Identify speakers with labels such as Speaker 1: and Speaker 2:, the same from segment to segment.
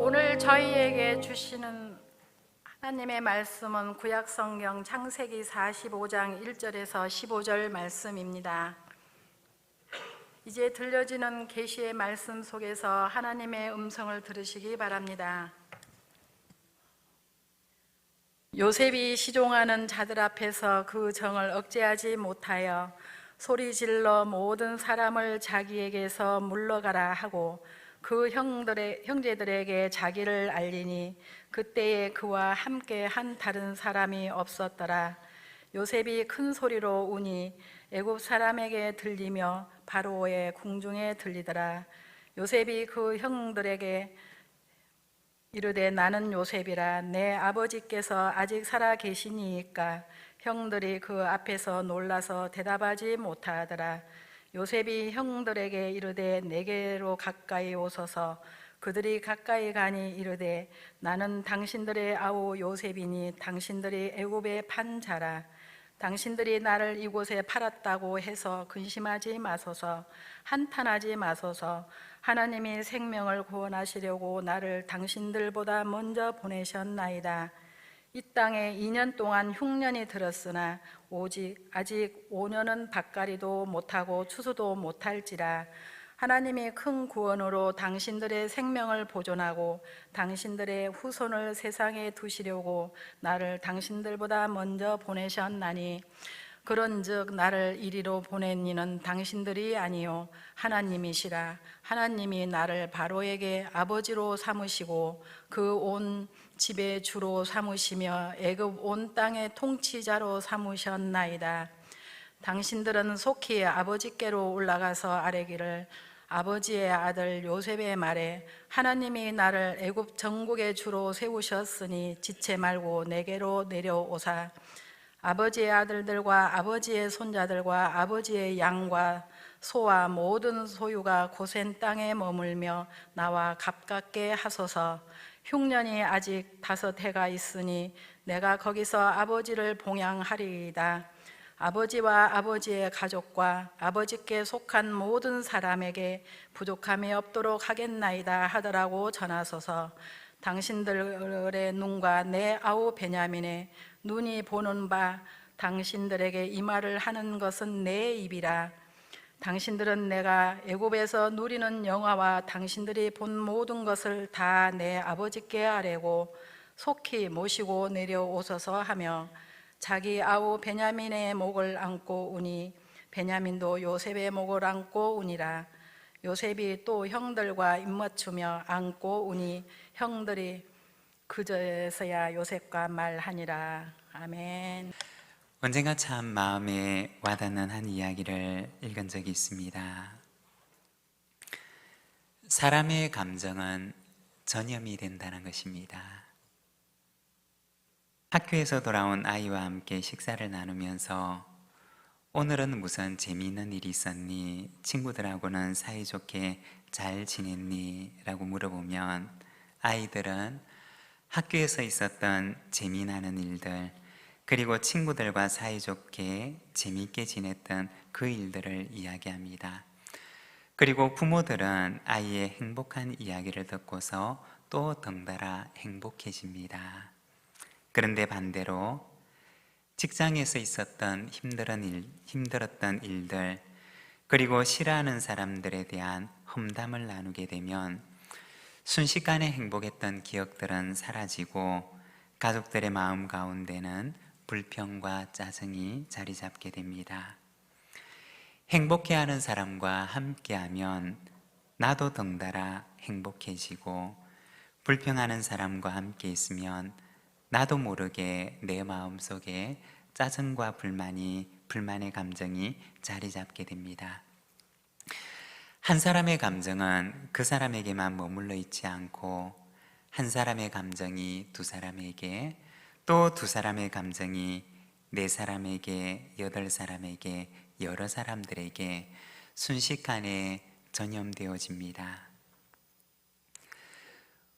Speaker 1: 오늘 저희에게 주시는 하나님의 말씀은 구약성경 창세기 45장 1절에서 15절 말씀입니다. 이제 들려지는 계시의 말씀 속에서 하나님의 음성을 들으시기 바랍니다. 요셉이 시종하는 자들 앞에서 그 정을 억제하지 못하여 소리질러 모든 사람을 자기에게서 물러가라 하고 그 형제들에게 자기를 알리니 그때에 그와 함께 한 다른 사람이 없었더라. 요셉이 큰 소리로 우니 애굽 사람에게 들리며 바로의 궁중에 들리더라. 요셉이 그 형들에게 이르되 나는 요셉이라. 내 아버지께서 아직 살아 계시니이까. 형들이 그 앞에서 놀라서 대답하지 못하더라. 요셉이 형들에게 이르되 내게로 가까이 오소서. 그들이 가까이 가니 이르되 나는 당신들의 아우 요셉이니 당신들이 애굽에 판 자라. 당신들이 나를 이곳에 팔았다고 해서 근심하지 마소서. 한탄하지 마소서. 하나님이 생명을 구원하시려고 나를 당신들보다 먼저 보내셨나이다. 이 땅에 2년 동안 흉년이 들었으나 오직 아직 5년은 밭갈이도 못하고 추수도 못할지라. 하나님이 큰 구원으로 당신들의 생명을 보존하고 당신들의 후손을 세상에 두시려고 나를 당신들보다 먼저 보내셨나니 그런즉 나를 이리로 보낸 이는 당신들이 아니요 하나님이시라. 하나님이 나를 바로에게 아버지로 삼으시고 그 온 집의 주로 삼으시며 애굽 온 땅의 통치자로 삼으셨나이다. 당신들은 속히 아버지께로 올라가서 아뢰기를 아버지의 아들 요셉의 말에 하나님이 나를 애굽 전국의 주로 세우셨으니 지체 말고 내게로 내려오사 아버지의 아들들과 아버지의 손자들과 아버지의 양과 소와 모든 소유가 고센 땅에 머물며 나와 가깝게 하소서. 흉년이 아직 5해가 있으니 내가 거기서 아버지를 봉양하리이다. 아버지와 아버지의 가족과 아버지께 속한 모든 사람에게 부족함이 없도록 하겠나이다 하더라고 전하소서. 당신들의 눈과 내 아우 베냐민의 눈이 보는 바 당신들에게 이 말을 하는 것은 내 입이라. 당신들은 내가 애굽에서 누리는 영화와 당신들이 본 모든 것을 다 내 아버지께 아뢰고 속히 모시고 내려오소서 하며 자기 아우 베냐민의 목을 안고 우니 베냐민도 요셉의 목을 안고 우니라. 요셉이 또 형들과 입맞추며 안고 우니 형들이 그저서야 요셉과 말하니라. 아멘.
Speaker 2: 언젠가 참 마음에 와닿는 한 이야기를 읽은 적이 있습니다. 사람의 감정은 전염이 된다는 것입니다. 학교에서 돌아온 아이와 함께 식사를 나누면서 오늘은 무슨 재미있는 일이 있었니? 친구들하고는 사이좋게 잘 지냈니? 라고 물어보면 아이들은 학교에서 있었던 재미나는 일들 그리고 친구들과 사이좋게 재미있게 지냈던 그 일들을 이야기합니다. 그리고 부모들은 아이의 행복한 이야기를 듣고서 또 덩달아 행복해집니다. 그런데 반대로 직장에서 있었던 힘들었던 일들 그리고 싫어하는 사람들에 대한 험담을 나누게 되면 순식간에 행복했던 기억들은 사라지고 가족들의 마음 가운데는 불평과 짜증이 자리 잡게 됩니다. 행복해하는 사람과 함께하면 나도 덩달아 행복해지고 불평하는 사람과 함께 있으면 나도 모르게 내 마음속에 짜증과 불만의 감정이 자리 잡게 됩니다. 한 사람의 감정은 그 사람에게만 머물러 있지 않고 한 사람의 감정이 두 사람에게 또 두 사람의 감정이 네 사람에게 8사람에게 여러 사람들에게 순식간에 전염되어집니다.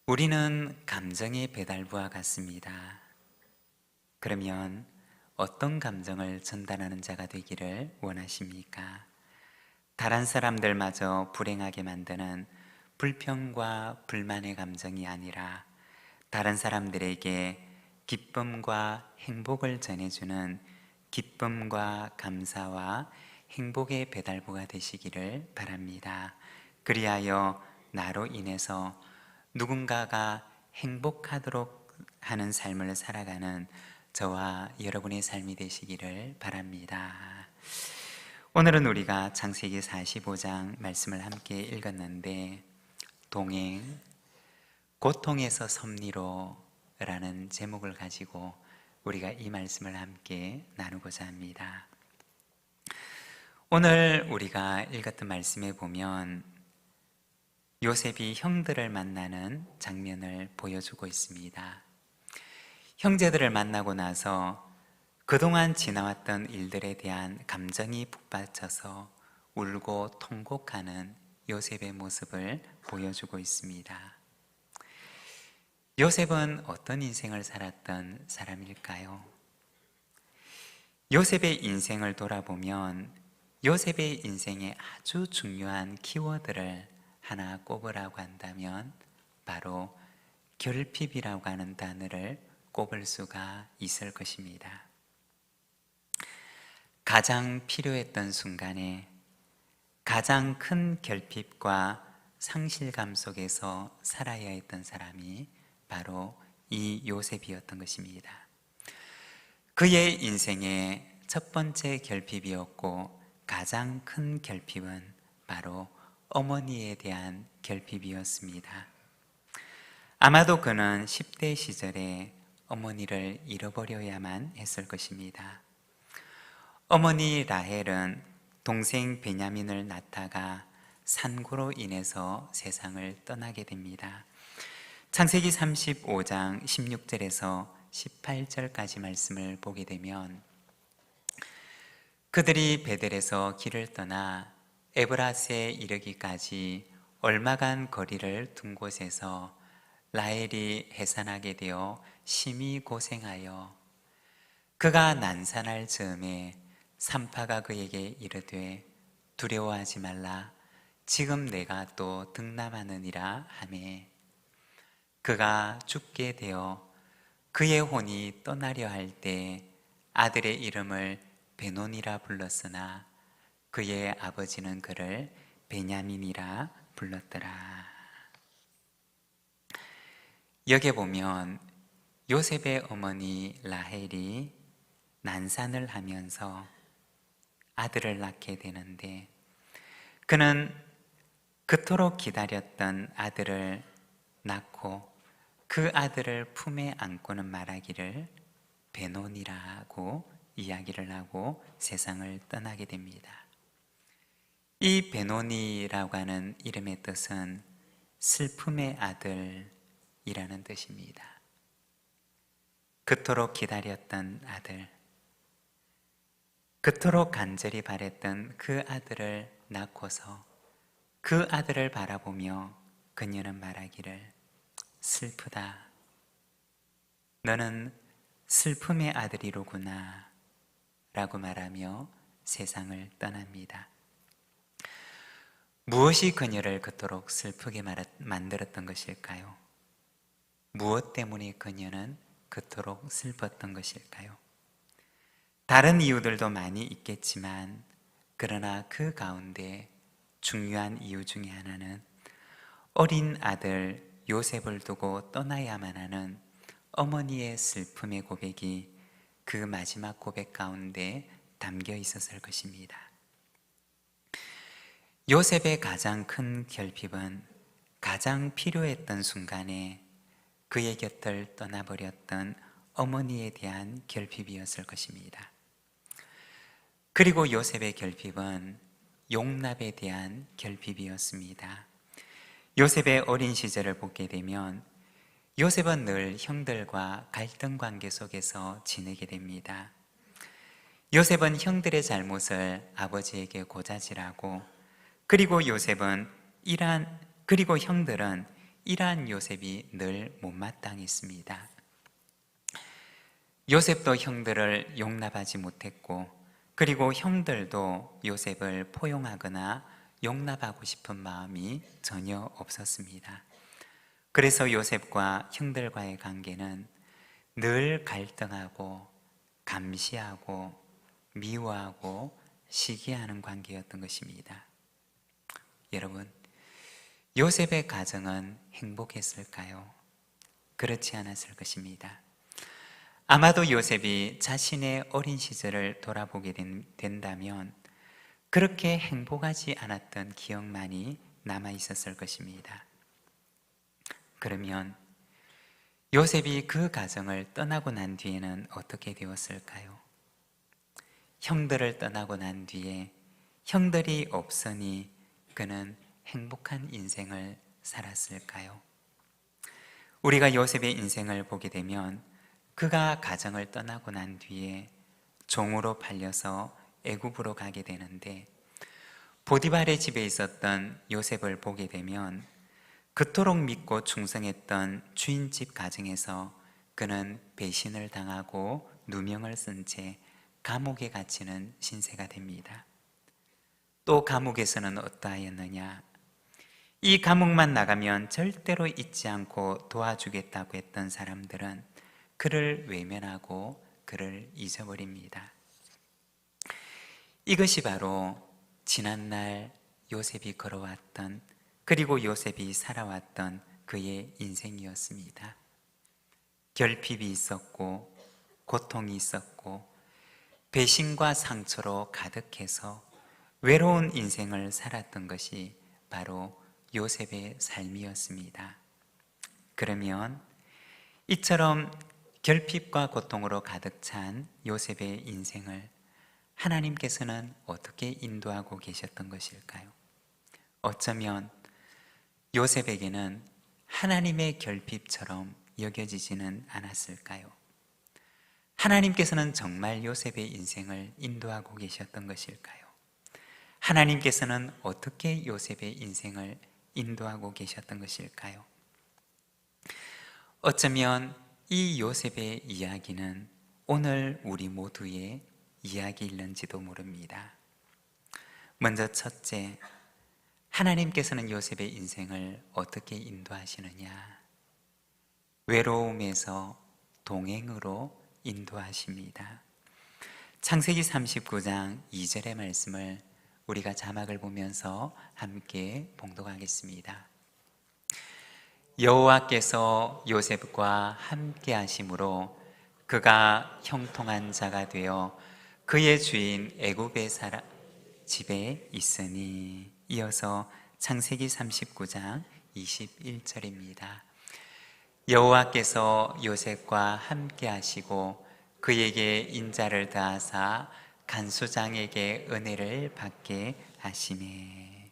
Speaker 2: 우리는 감정의 배달부와 같습니다. 그러면 어떤 감정을 전달하는 자가 되기를 원하십니까? 다른 사람들마저 불행하게 만드는 불평과 불만의 감정이 아니라 다른 사람들에게 기쁨과 행복을 전해주는 기쁨과 감사와 행복의 배달부가 되시기를 바랍니다. 그리하여 나로 인해서 누군가가 행복하도록 하는 삶을 살아가는 저와 여러분의 삶이 되시기를 바랍니다. 오늘은 우리가 창세기 45장 말씀을 함께 읽었는데, 동행, 고통에서 섭리로 라는 제목을 가지고 우리가 이 말씀을 함께 나누고자 합니다. 오늘 우리가 읽었던 말씀에 보면 요셉이 형들을 만나는 장면을 보여주고 있습니다. 형제들을 만나고 나서 그동안 지나왔던 일들에 대한 감정이 북받쳐서 울고 통곡하는 요셉의 모습을 보여주고 있습니다. 요셉은 어떤 인생을 살았던 사람일까요? 요셉의 인생을 돌아보면 요셉의 인생에 아주 중요한 키워드를 하나 꼽으라고 한다면 바로 결핍이라고 하는 단어를 꼽을 수가 있을 것입니다. 가장 필요했던 순간에 가장 큰 결핍과 상실감 속에서 살아야 했던 사람이 바로 이 요셉이었던 것입니다. 그의 인생의 첫 번째 결핍이었고 가장 큰 결핍은 바로 어머니에 대한 결핍이었습니다. 아마도 그는 10대 시절에 어머니를 잃어버려야만 했을 것입니다. 어머니 라헬은 동생 베냐민을 낳다가 산고로 인해서 세상을 떠나게 됩니다. 창세기 35장 16절에서 18절까지 말씀을 보게 되면 그들이 베델에서 길을 떠나 에브라스에 이르기까지 얼마간 거리를 둔 곳에서 라헬이 해산하게 되어 심히 고생하여 그가 난산할 즈음에 산파가 그에게 이르되 두려워하지 말라 지금 내가 또 등남하느니라 하매 그가 죽게 되어 그의 혼이 떠나려 할 때 아들의 이름을 베논이라 불렀으나 그의 아버지는 그를 베냐민이라 불렀더라. 여기 보면 요셉의 어머니 라헬이 난산을 하면서 아들을 낳게 되는데 그는 그토록 기다렸던 아들을 낳고 그 아들을 품에 안고는 말하기를 베논이라고 이야기를 하고 세상을 떠나게 됩니다. 이 베논이라고 하는 이름의 뜻은 슬픔의 아들이라는 뜻입니다. 그토록 기다렸던 아들, 그토록 간절히 바랬던 그 아들을 낳고서 그 아들을 바라보며 그녀는 말하기를 슬프다. 너는 슬픔의 아들이로구나 라고 말하며 세상을 떠납니다. 무엇이 그녀를 그토록 슬프게 만들었던 것일까요? 무엇 때문에 그녀는 그토록 슬펐던 것일까요? 다른 이유들도 많이 있겠지만 그러나 그 가운데 중요한 이유 중에 하나는 어린 아들 요셉을 두고 떠나야만 하는 어머니의 슬픔의 고백이 그 마지막 고백 가운데 담겨 있었을 것입니다. 요셉의 가장 큰 결핍은 가장 필요했던 순간에 그의 곁을 떠나버렸던 어머니에 대한 결핍이었을 것입니다. 그리고 요셉의 결핍은 용납에 대한 결핍이었습니다. 요셉의 어린 시절을 보게 되면 요셉은 늘 형들과 갈등 관계 속에서 지내게 됩니다. 요셉은 형들의 잘못을 아버지에게 고자질하고 그리고 형들은 이러한 요셉이 늘 못마땅했습니다. 요셉도 형들을 용납하지 못했고 그리고 형들도 요셉을 포용하거나 용납하고 싶은 마음이 전혀 없었습니다. 그래서 요셉과 형들과의 관계는 늘 갈등하고 감시하고 미워하고 시기하는 관계였던 것입니다. 여러분, 요셉의 가정은 행복했을까요? 그렇지 않았을 것입니다. 아마도 요셉이 자신의 어린 시절을 돌아보게 된다면 그렇게 행복하지 않았던 기억만이 남아 있었을 것입니다. 그러면 요셉이 그 가정을 떠나고 난 뒤에는 어떻게 되었을까요? 형들을 떠나고 난 뒤에 형들이 없으니 그는 행복한 인생을 살았을까요? 우리가 요셉의 인생을 보게 되면 그가 가정을 떠나고 난 뒤에 종으로 팔려서 애굽으로 가게 되는데, 보디발의 집에 있었던 요셉을 보게 되면 그토록 믿고 충성했던 주인집 가정에서 그는 배신을 당하고 누명을 쓴 채 감옥에 갇히는 신세가 됩니다. 또 감옥에서는 어떠하였느냐? 이 감옥만 나가면 절대로 잊지 않고 도와주겠다고 했던 사람들은 그를 외면하고 그를 잊어버립니다. 이것이 바로 지난날 요셉이 걸어왔던, 그리고 요셉이 살아왔던 그의 인생이었습니다. 결핍이 있었고 고통이 있었고 배신과 상처로 가득해서 외로운 인생을 살았던 것이 바로 요셉의 삶이었습니다. 그러면 이처럼 결핍과 고통으로 가득 찬 요셉의 인생을 하나님께서는 어떻게 인도하고 계셨던 것일까요? 어쩌면 요셉에게는 하나님의 결핍처럼 여겨지지는 않았을까요? 하나님께서는 정말 요셉의 인생을 인도하고 계셨던 것일까요? 하나님께서는 어떻게 요셉의 인생을 인도하고 계셨던 것일까요? 어쩌면 이 요셉의 이야기는 오늘 우리 모두의 이야기일는지도 모릅니다. 먼저 첫째, 하나님께서는 요셉의 인생을 어떻게 인도하시느냐? 외로움에서 동행으로 인도하십니다. 창세기 39장 2절의 말씀을 우리가 자막을 보면서 함께 봉독하겠습니다. 여호와께서 요셉과 함께 하심으로 그가 형통한 자가 되어 그의 주인 애굽의 집에 있으니. 이어서 창세기 39장 21절입니다. 여호와께서 요셉과 함께 하시고 그에게 인자를 더하사 간수장에게 은혜를 받게 하시매.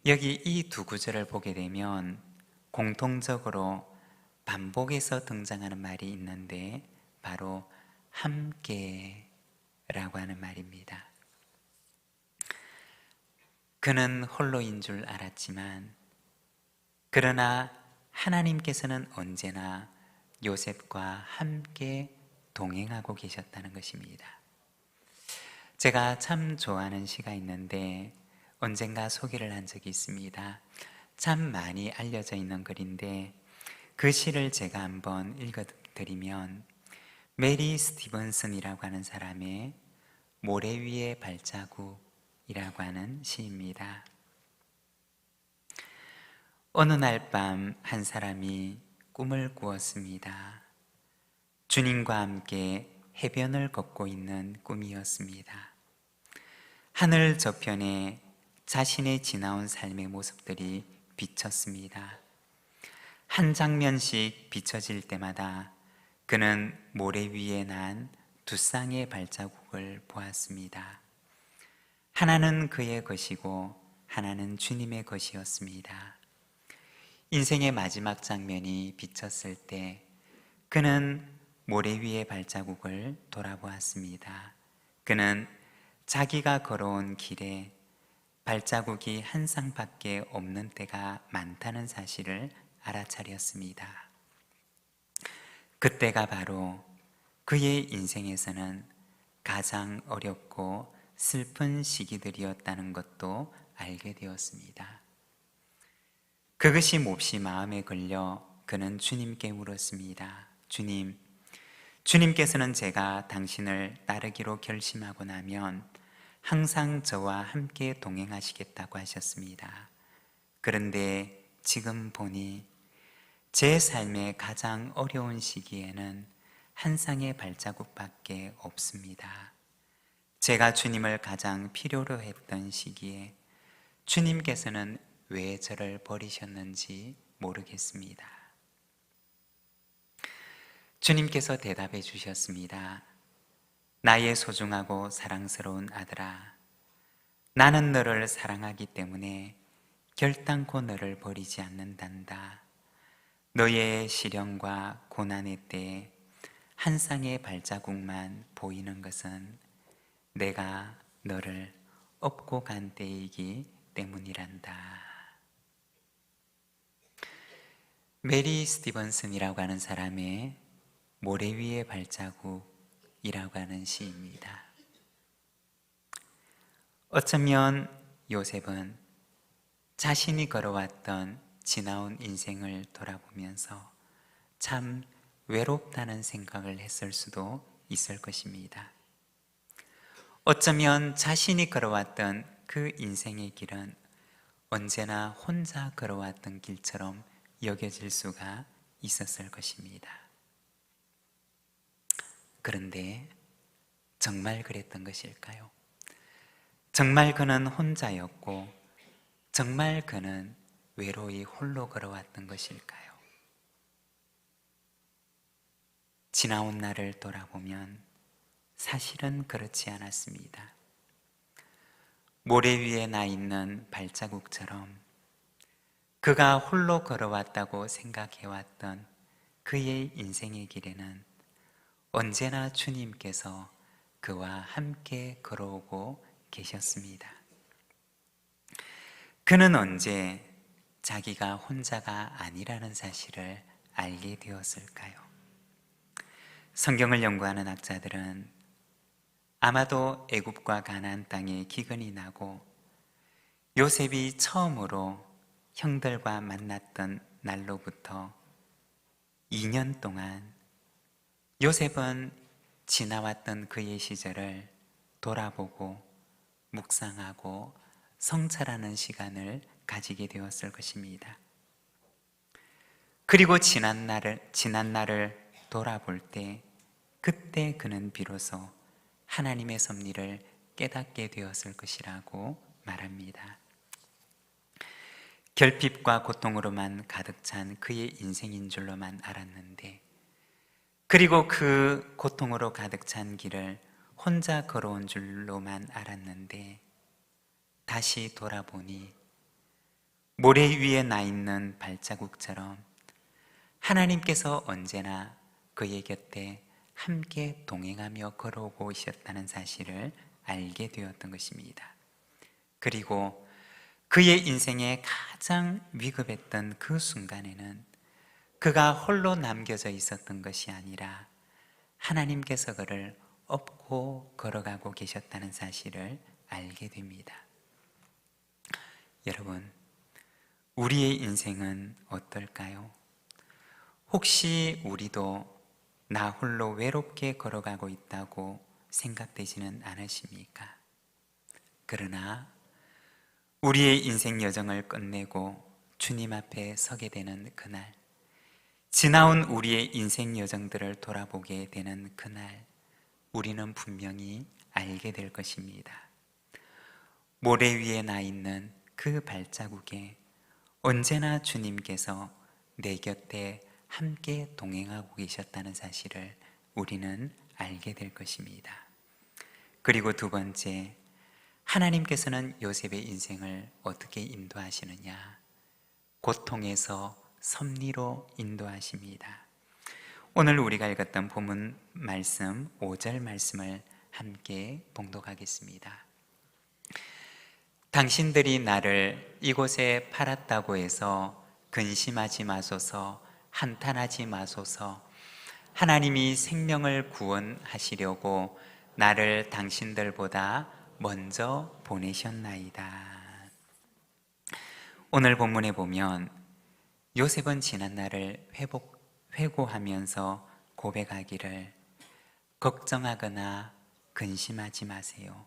Speaker 2: 여기 이 두 구절을 보게 되면 공통적으로 반복해서 등장하는 말이 있는데 바로 함께라고 하는 말입니다. 그는 홀로인 줄 알았지만 그러나 하나님께서는 언제나 요셉과 함께 동행하고 계셨다는 것입니다. 제가 참 좋아하는 시가 있는데 언젠가 소개를 한 적이 있습니다. 참 많이 알려져 있는 글인데 그 시를 제가 한번 읽어드리면, 메리 스티븐슨이라고 하는 사람의 모래 위의 발자국이라고 하는 시입니다. 어느 날 밤 한 사람이 꿈을 꾸었습니다. 주님과 함께 해변을 걷고 있는 꿈이었습니다. 하늘 저편에 자신의 지나온 삶의 모습들이 비쳤습니다. 한 장면씩 비춰질 때마다 그는 모래 위에 난 두 쌍의 발자국을 보았습니다. 하나는 그의 것이고 하나는 주님의 것이었습니다. 인생의 마지막 장면이 비쳤을 때 그는 모래 위의 발자국을 돌아보았습니다. 그는 자기가 걸어온 길에 발자국이 한 쌍밖에 없는 때가 많다는 사실을 알아차렸습니다. 그때가 바로 그의 인생에서는 가장 어렵고 슬픈 시기들이었다는 것도 알게 되었습니다. 그것이 몹시 마음에 걸려 그는 주님께 물었습니다. 주님께서는 제가 당신을 따르기로 결심하고 나면 항상 저와 함께 동행하시겠다고 하셨습니다. 그런데 지금 보니 제 삶의 가장 어려운 시기에는 한 쌍의 발자국밖에 없습니다. 제가 주님을 가장 필요로 했던 시기에 주님께서는 왜 저를 버리셨는지 모르겠습니다. 주님께서 대답해 주셨습니다. 나의 소중하고 사랑스러운 아들아, 나는 너를 사랑하기 때문에 결단코 너를 버리지 않는단다. 너의 시련과 고난의 때에 한 쌍의 발자국만 보이는 것은 내가 너를 업고 간 때이기 때문이란다. 메리 스티븐슨이라고 하는 사람의 모래 위의 발자국이라고 하는 시입니다. 어쩌면 요셉은 자신이 걸어왔던 지나온 인생을 돌아보면서 참 외롭다는 생각을 했을 수도 있을 것입니다. 어쩌면 자신이 걸어왔던 그 인생의 길은 언제나 혼자 걸어왔던 길처럼 여겨질 수가 있었을 것입니다. 그런데 정말 그랬던 것일까요? 정말 그는 혼자였고 정말 그는 외로이 홀로 걸어왔던 것일까요? 지나온 날을 돌아보면 사실은 그렇지 않았습니다. 모래 위에 나 있는 발자국처럼 그가 홀로 걸어왔다고 생각해왔던 그의 인생의 길에는 언제나 주님께서 그와 함께 걸어오고 계셨습니다. 그는 언제 자기가 혼자가 아니라는 사실을 알게 되었을까요? 성경을 연구하는 학자들은 아마도 애굽과 가나안 땅에 기근이 나고 요셉이 처음으로 형들과 만났던 날로부터 2년 동안 요셉은 지나왔던 그의 시절을 돌아보고 묵상하고 성찰하는 시간을 가지게 되었을 것입니다. 그리고 지난 날을 돌아볼 때 그때 그는 비로소 하나님의 섭리를 깨닫게 되었을 것이라고 말합니다. 결핍과 고통으로만 가득 찬 그의 인생인 줄로만 알았는데, 그리고 그 고통으로 가득 찬 길을 혼자 걸어온 줄로만 알았는데, 다시 돌아보니 모래 위에 나 있는 발자국처럼 하나님께서 언제나 그의 곁에 함께 동행하며 걸어오고 있었다는 사실을 알게 되었던 것입니다. 그리고 그의 인생에 가장 위급했던 그 순간에는 그가 홀로 남겨져 있었던 것이 아니라 하나님께서 그를 업고 걸어가고 계셨다는 사실을 알게 됩니다. 여러분, 우리의 인생은 어떨까요? 혹시 우리도 나 홀로 외롭게 걸어가고 있다고 생각되지는 않으십니까? 그러나 우리의 인생 여정을 끝내고 주님 앞에 서게 되는 그날, 지나온 우리의 인생 여정들을 돌아보게 되는 그날, 우리는 분명히 알게 될 것입니다. 모래 위에 나 있는 그 발자국에 언제나 주님께서 내 곁에 함께 동행하고 계셨다는 사실을 우리는 알게 될 것입니다. 그리고 두 번째, 하나님께서는 요셉의 인생을 어떻게 인도하시느냐? 고통에서 섭리로 인도하십니다. 오늘 우리가 읽었던 본문 말씀 5절 말씀을 함께 봉독하겠습니다. 당신들이 나를 이곳에 팔았다고 해서 근심하지 마소서, 한탄하지 마소서. 하나님이 생명을 구원하시려고 나를 당신들보다 먼저 보내셨나이다. 오늘 본문에 보면 요셉은 지난 날을 회고하면서 고백하기를 걱정하거나 근심하지 마세요.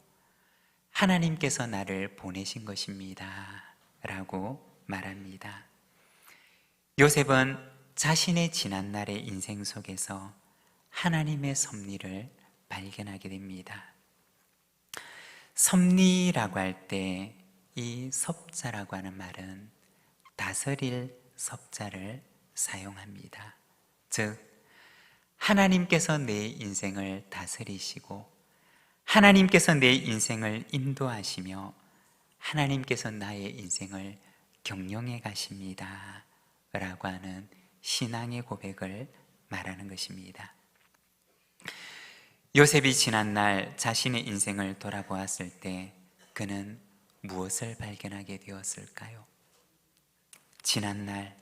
Speaker 2: 하나님께서 나를 보내신 것입니다. 라고 말합니다. 요셉은 자신의 지난 날의 인생 속에서 하나님의 섭리를 발견하게 됩니다. 섭리라고 할 때 이 섭자라고 하는 말은 다스릴 섭자를 사용합니다. 즉, 하나님께서 내 인생을 다스리시고 하나님께서 내 인생을 인도하시며 하나님께서 나의 인생을 경영해 가십니다. 라고 하는 신앙의 고백을 말하는 것입니다. 요셉이 지난날 자신의 인생을 돌아보았을 때 그는 무엇을 발견하게 되었을까요? 지난날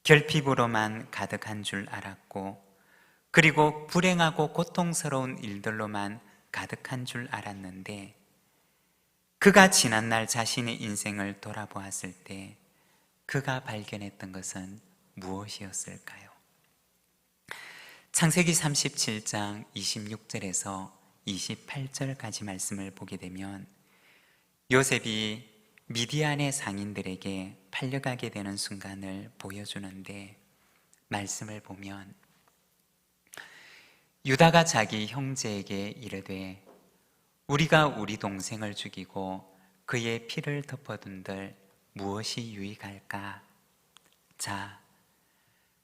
Speaker 2: 결핍으로만 가득한 줄 알았고, 그리고 불행하고 고통스러운 일들로만 가득한 줄 알았는데, 그가 지난날 자신의 인생을 돌아보았을 때 그가 발견했던 것은 무엇이었을까요? 창세기 37장 26절에서 28절까지 말씀을 보게 되면 요셉이 미디안의 상인들에게 팔려가게 되는 순간을 보여주는데, 말씀을 보면 유다가 자기 형제에게 이르되 우리가 우리 동생을 죽이고 그의 피를 덮어둔들 무엇이 유익할까? 자,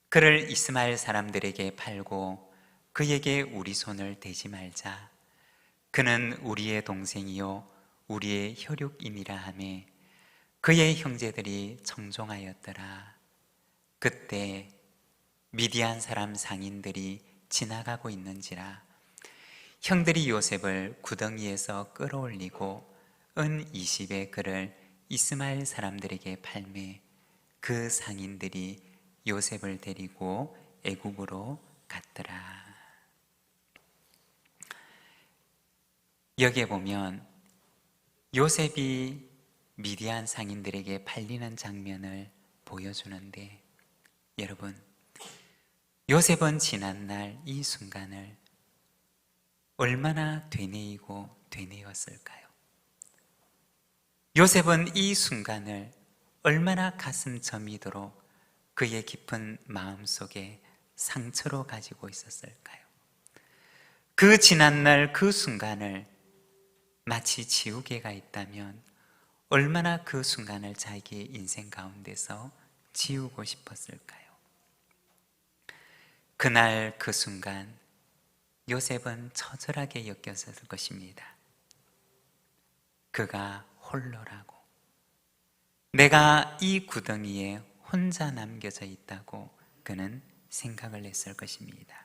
Speaker 2: 그를 이스마엘 사람들에게 팔고 그에게 우리 손을 대지 말자. 그는 우리의 동생이요 우리의 혈육임이라 하매 그의 형제들이 청종하였더라. 그때 미디안 사람 상인들이 지나가고 있는지라 형들이 요셉을 구덩이에서 끌어올리고 은 20에 그를 이스마엘 사람들에게 팔매 그 상인들이 요셉을 데리고 애굽으로 갔더라. 여기에 보면 요셉이 미디안 상인들에게 팔리는 장면을 보여주는데, 여러분, 요셉은 지난날 이 순간을 얼마나 되뇌이고 되뇌었을까요? 요셉은 이 순간을 얼마나 가슴 저미도록 그의 깊은 마음속에 상처로 가지고 있었을까요? 그 지난날 그 순간을 마치 지우개가 있다면 얼마나 그 순간을 자기의 인생 가운데서 지우고 싶었을까요? 그날 그 순간 요셉은 처절하게 여겼을 것입니다. 그가 홀로라고, 내가 이 구덩이에 혼자 남겨져 있다고 그는 생각을 했을 것입니다.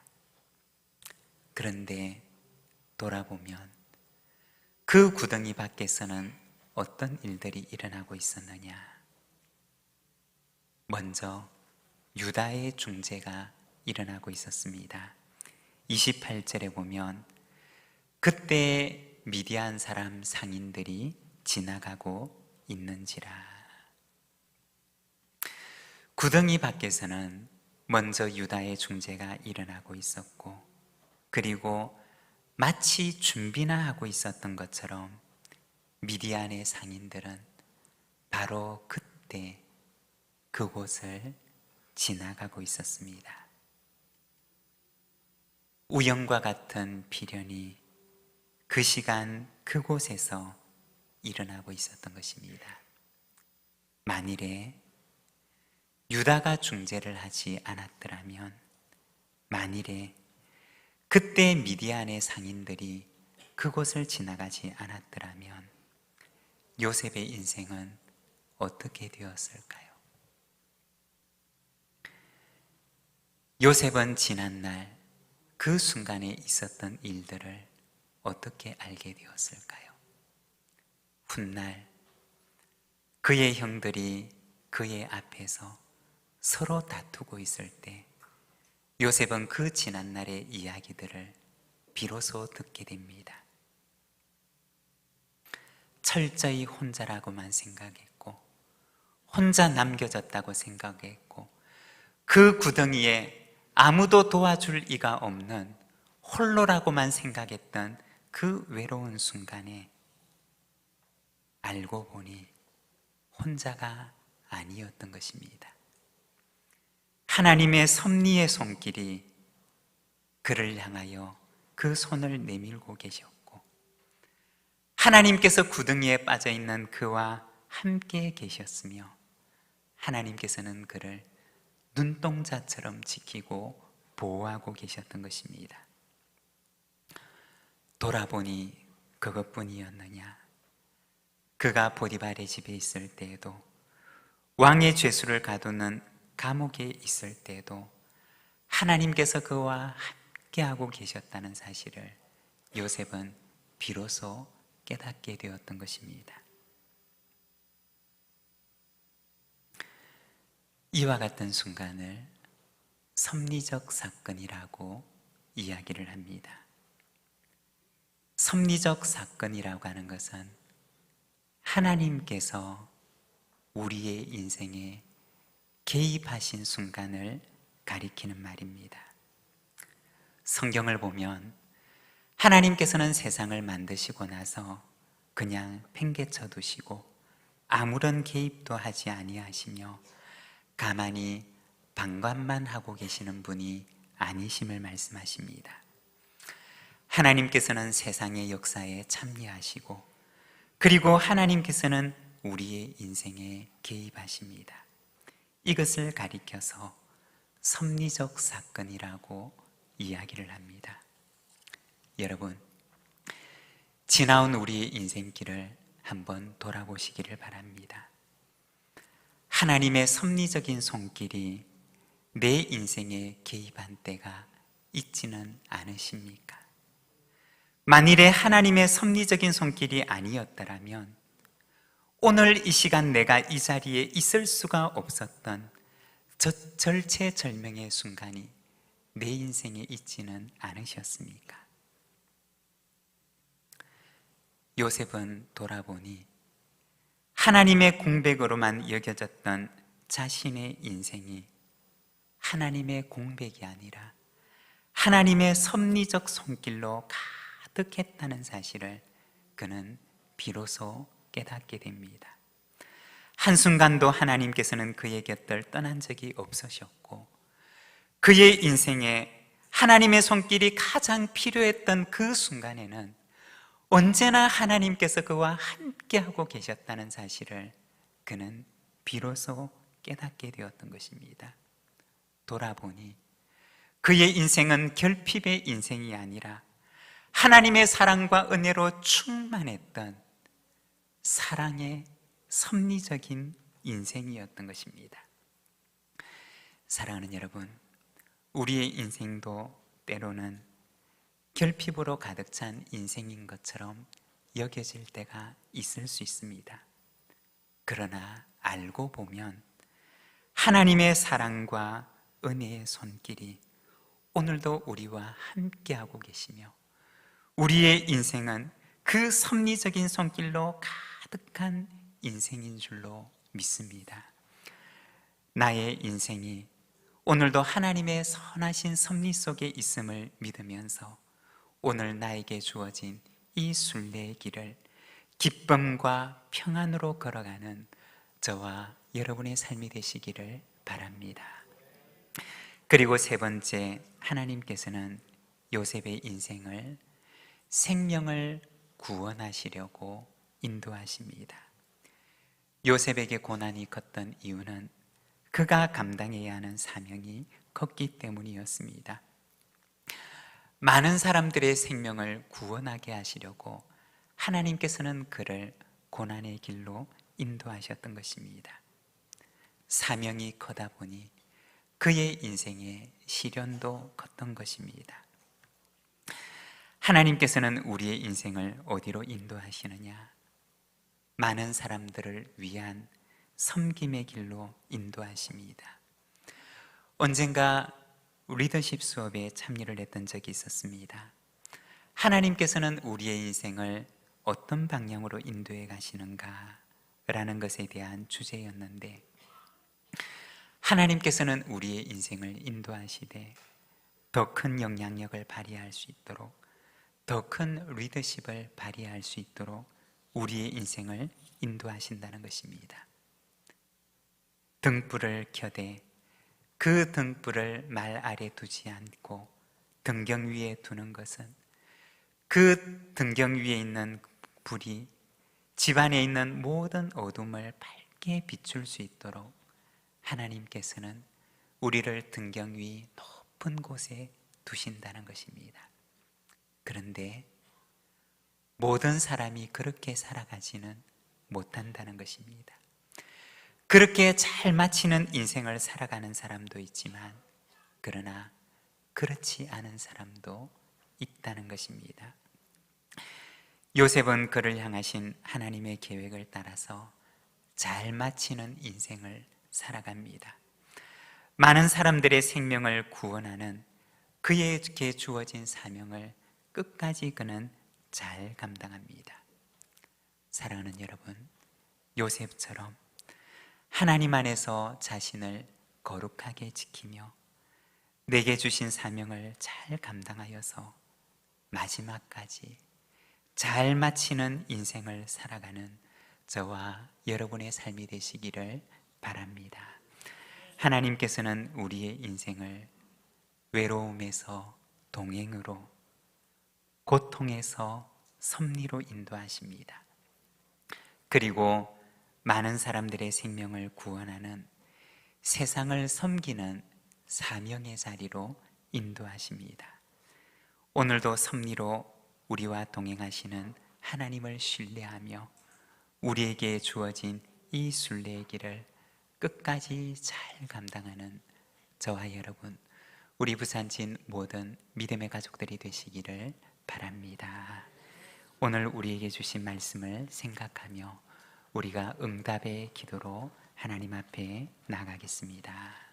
Speaker 2: 그런데 돌아보면 그 구덩이 밖에서는 어떤 일들이 일어나고 있었느냐? 먼저 유다의 중재가 일어나고 있었습니다. 28절에 보면 그때 미디안 사람 상인들이 지나가고 있는지라. 구덩이 밖에서는 먼저 유다의 중재가 일어나고 있었고, 그리고 마치 준비나 하고 있었던 것처럼 미디안의 상인들은 바로 그때 그곳을 지나가고 있었습니다. 우연과 같은 필연이 그 시간 그곳에서 일어나고 있었던 것입니다. 만일에 유다가 중재를 하지 않았더라면, 만일에 그때 미디안의 상인들이 그곳을 지나가지 않았더라면 요셉의 인생은 어떻게 되었을까요? 요셉은 지난날 그 순간에 있었던 일들을 어떻게 알게 되었을까요? 훗날 그의 형들이 그의 앞에서 서로 다투고 있을 때 요셉은 그 지난날의 이야기들을 비로소 듣게 됩니다. 철저히 혼자라고만 생각했고 혼자 남겨졌다고 생각했고, 그 구덩이에 아무도 도와줄 이가 없는 홀로라고만 생각했던 그 외로운 순간에 알고 보니 혼자가 아니었던 것입니다. 하나님의 섭리의 손길이 그를 향하여 그 손을 내밀고 계셨고, 하나님께서 구덩이에 빠져 있는 그와 함께 계셨으며, 하나님께서는 그를 눈동자처럼 지키고 보호하고 계셨던 것입니다. 돌아보니 그것뿐이었느냐? 그가 보디발의 집에 있을 때에도, 왕의 죄수를 가두는 감옥에 있을 때에도 하나님께서 그와 함께하고 계셨다는 사실을 요셉은 비로소 깨닫게 되었던 것입니다. 이와 같은 순간을 섭리적 사건이라고 이야기를 합니다. 섭리적 사건이라고 하는 것은 하나님께서 우리의 인생에 개입하신 순간을 가리키는 말입니다. 성경을 보면 하나님께서는 세상을 만드시고 나서 그냥 팽개쳐 두시고 아무런 개입도 하지 아니하시며 가만히 방관만 하고 계시는 분이 아니심을 말씀하십니다. 하나님께서는 세상의 역사에 참여하시고, 그리고 하나님께서는 우리의 인생에 개입하십니다. 이것을 가리켜서 섭리적 사건이라고 이야기를 합니다. 여러분, 지나온 우리의 인생길을 한번 돌아보시기를 바랍니다. 하나님의 섭리적인 손길이 내 인생에 개입한 때가 있지는 않으십니까? 만일에 하나님의 섭리적인 손길이 아니었더라면 오늘 이 시간 내가 이 자리에 있을 수가 없었던 절체절명의 순간이 내 인생에 있지는 않으셨습니까? 요셉은 돌아보니 하나님의 공백으로만 여겨졌던 자신의 인생이 하나님의 공백이 아니라 하나님의 섭리적 손길로 가득했다는 사실을 그는 비로소 깨닫게 됩니다. 한순간도 하나님께서는 그의 곁을 떠난 적이 없으셨고, 그의 인생에 하나님의 손길이 가장 필요했던 그 순간에는 언제나 하나님께서 그와 함께하고 계셨다는 사실을 그는 비로소 깨닫게 되었던 것입니다. 돌아보니 그의 인생은 결핍의 인생이 아니라 하나님의 사랑과 은혜로 충만했던 사랑의 섭리적인 인생이었던 것입니다. 사랑하는 여러분, 우리의 인생도 때로는 결핍으로 가득 찬 인생인 것처럼 여겨질 때가 있을 수 있습니다. 그러나 알고 보면 하나님의 사랑과 은혜의 손길이 오늘도 우리와 함께하고 계시며, 우리의 인생은 그 섭리적인 손길로 가득한 인생인 줄로 믿습니다. 나의 인생이 오늘도 하나님의 선하신 섭리 속에 있음을 믿으면서 오늘 나에게 주어진 이 순례의 길을 기쁨과 평안으로 걸어가는 저와 여러분의 삶이 되시기를 바랍니다. 그리고 세 번째, 하나님께서는 요셉의 인생을 생명을 구원하시려고 인도하십니다. 요셉에게 고난이 컸던 이유는 그가 감당해야 하는 사명이 컸기 때문이었습니다. 많은 사람들의 생명을 구원하게 하시려고 하나님께서는 그를 고난의 길로 인도하셨던 것입니다. 사명이 커다 보니 그의 인생에 시련도 컸던 것입니다. 하나님께서는 우리의 인생을 어디로 인도하시느냐? 많은 사람들을 위한 섬김의 길로 인도하십니다. 언젠가 리더십 수업에 참여를 했던 적이 있었습니다. 하나님께서는 우리의 인생을 어떤 방향으로 인도해 가시는가 라는 것에 대한 주제였는데, 하나님께서는 우리의 인생을 인도하시되 더 큰 영향력을 발휘할 수 있도록, 더 큰 리더십을 발휘할 수 있도록 우리의 인생을 인도하신다는 것입니다. 등불을 켜되 그 등불을 말 아래 두지 않고 등경 위에 두는 것은 그 등경 위에 있는 불이 집안에 있는 모든 어둠을 밝게 비출 수 있도록 하나님께서는 우리를 등경 위 높은 곳에 두신다는 것입니다. 그런데 모든 사람이 그렇게 살아가지는 못한다는 것입니다. 그렇게 잘 마치는 인생을 살아가는 사람도 있지만, 그러나 그렇지 않은 사람도 있다는 것입니다. 요셉은 그를 향하신 하나님의 계획을 따라서 잘 마치는 인생을 살아갑니다. 많은 사람들의 생명을 구원하는 그에게 주어진 사명을 끝까지 그는 잘 감당합니다. 사랑하는 여러분, 요셉처럼 하나님 안에서 자신을 거룩하게 지키며 내게 주신 사명을 잘 감당하여서 마지막까지 잘 마치는 인생을 살아가는 저와 여러분의 삶이 되시기를 바랍니다. 하나님께서는 우리의 인생을 외로움에서 동행으로, 고통에서 섭리로 인도하십니다. 그리고 많은 사람들의 생명을 구원하는, 세상을 섬기는 사명의 자리로 인도하십니다. 오늘도 섭리로 우리와 동행하시는 하나님을 신뢰하며 우리에게 주어진 이 순례의 길을 끝까지 잘 감당하는 저와 여러분, 우리 부산진 모든 믿음의 가족들이 되시기를 바랍니다. 오늘 우리에게 주신 말씀을 생각하며 우리가 응답의 기도로 하나님 앞에 나가겠습니다.